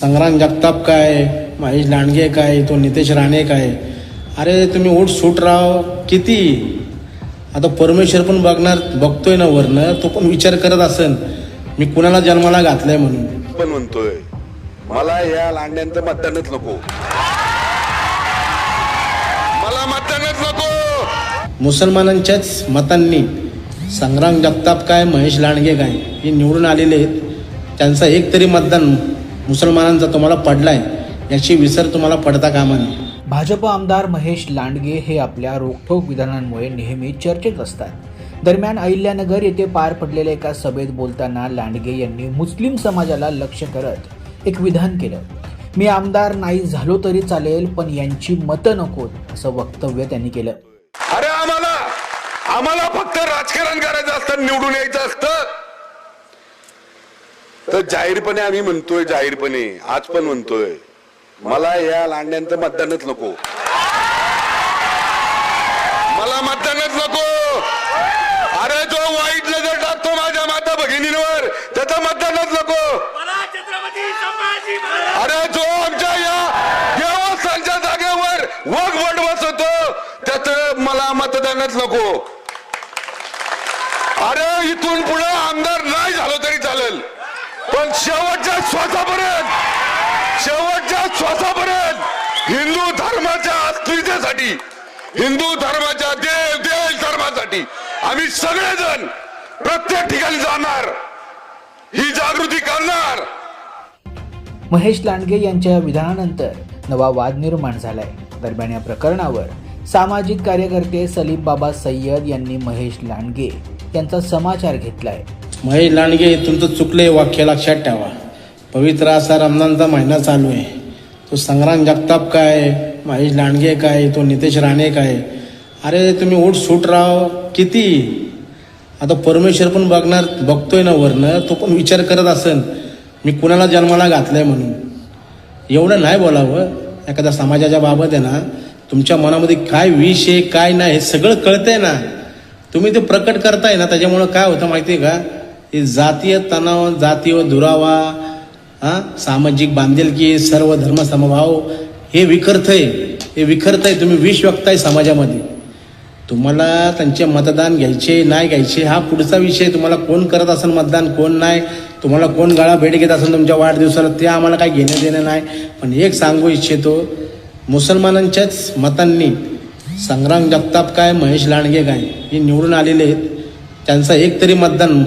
संग्राम जगताप काय, महेश लांडगे काय, तो नितेश राणे काय, अरे तुम्ही उठ सूट राव किती. आता परमेश्वर पण बघतोय ना वरनं, तो पण विचार करत असेल मी कुणाला जन्माला घातलंय म्हणून. पण म्हणतोय मला या लांड्यांचं मतदानच नको, मला मतदानच नको. मुसलमानांच्याच मतांनी संग्राम जगताप काय, महेश लांडगे काय हे निवडून आलेले आहेत. त्यांचा एक तरी मतदान मुसलमानांचा तुम्हाला पडलाय याची विसर तुम्हाला पडता कामा नये. भाजप आमदार महेश लांडगे हे आपल्या रोखठोक विधानांमुळे नेहमी चर्चेत असतात. दरम्यान अहिल्यानगर येथे पार पडलेल्या एका सभेत बोलताना लांडगे यांनी मुस्लिम समाजाला लक्ष्य करत एक विधान केलं. मी आमदार नाही झालो तरी चालेल, पण यांची मतं नकोत असं वक्तव्य त्यांनी केलं. अरे आम्हाला फक्त राजकारण करायचं असतं, निवडून यायचं असतं. तर जाहीरपणे आम्ही म्हणतोय, जाहीरपणे आज पण म्हणतोय मला या लांड्यांचं मतदानच नको, मला मतदानच नको. अरे जो वाईट नजर टाकतो माझ्या माता भगिनींवर त्याचं मतदानच नको. अरे जो आमच्या या देवस्थानच्या जागेवर वगवट बसवतो त्याचं मला मतदानच नको. अरे इथून पुढे आमदार नाही झालो तरी चालेल, पण शेवटच्या श्वासापर्यंत हिंदू धर्माच्या अस्मितेसाठी, हिंदू धर्माच्या देश धर्मासाठी आम्ही सगळेजण प्रत्येक ठिकाणी जाणार, ही जागृती करणार. महेश लांडगे यांच्या विधानानंतर नवा वाद निर्माण झालाय. दरम्यान या प्रकरणावर सामाजिक कार्यकर्ते सलीम बाबा सय्यद यांनी महेश लांडगे यांचा समाचार घेतलाय. महेश लांडगे तुमचं चुकले वाक्य लक्षात ठेवा. पवित्र असा रमजानचा महिना चालू आहे. तो संग्राम जगताप काय, महेश लांडगे काय, तो नितेश राणे काय, अरे तुम्ही उठ सूट राव किती. आता परमेश्वर पण बघतोय ना वरनं, तो पण विचार करत असेल मी कुणाला जन्माला घातलंय म्हणून. एवढं नाही बोलावं एखाद्या समाजाच्या बाबत आहे ना. तुमच्या मनामध्ये काय विष आहे काय नाही हे सगळं कळतंय ना, तुम्ही ते प्रकट करताय ना. त्याच्यामुळं काय होतं माहिती आहे का, हे जातीय तणाव, जातीय दुरावा, सामाजिक बांधिलकी, सर्व धर्म समभाव हे विखरतंय. तुम्ही विष व्यक्ताय समाजामध्ये. तुम्हाला त्यांचे मतदान घ्यायचे नाही घ्यायचे हा पुढचा विषय. तुम्हाला कोण करत असेल मतदान कोण नाही, तुम्हाला कोण गाळा भेट घेत असेल तुमच्या वाढदिवसाला, ते आम्हाला काही घेणं देणं नाही. पण एक सांगू इच्छितो, मुसलमानांच्याच मतांनी संग्राम जगताप काय, महेश लांडगे काय हे निवडून आलेले आहेत. त्यांचा एक तरी मतदान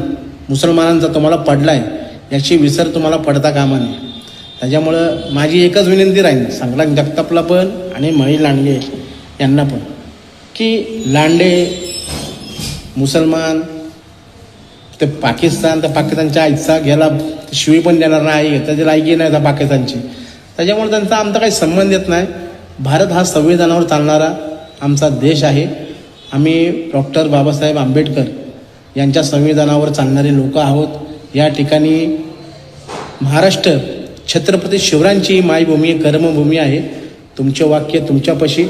मुसलमानांचा तुम्हाला पडलाय याची विसर तुम्हाला पडता कामा नये. त्याच्यामुळं माझी एकच विनंती राहील संग्राम जगतापला पण आणि महेश लांडगे यांना पण, की लांडे मुसलमान ते पाकिस्तान, त्या पाकिस्तानच्या आईचा घ्यायला शिवी पण देणार नाही, त्याची लायकी नाही त्या पाकिस्तानची. त्याच्यामुळे त्यांचा आमचा काही संबंध येत नाही. भारत हा संविधानावर चालणारा आमचा देश आहे. आम्ही डॉक्टर बाबासाहेब आंबेडकर यांच्या संविधानावर चालणारे लोक आहोत. या ठिकाणी महाराष्ट्र छत्रपती शिवरायांची मायभूमी, कर्मभूमी आहे. तुमचे वाक्य तुमच्यापाशी,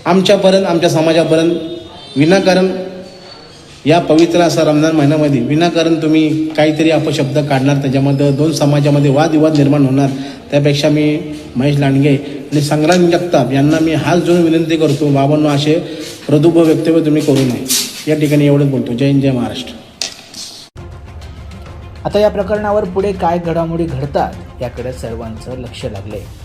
आमच्यापर्यंत, आमच्या समाजापर्यंत विनाकारण या पवित्र असा रमजान महिन्यामध्ये विनाकारण तुम्ही काहीतरी अपशब्द काढणार, त्याच्यामध्ये दोन समाजामध्ये वादविवाद निर्माण होणार. त्यापेक्षा मी महेश लांडगे आणि संग्राम जगताप यांना मी हात जोडून विनंती करतो, बाबांनो असे प्रदुभ वक्तव्य तुम्ही करू नये. या ठिकाणी एवढंच बोलतो. जय हिंद, जय महाराष्ट्र. आता या प्रकरणावर पुढे काय घडामोडी घडतात याकडे सर्वांचं लक्ष लागलंय.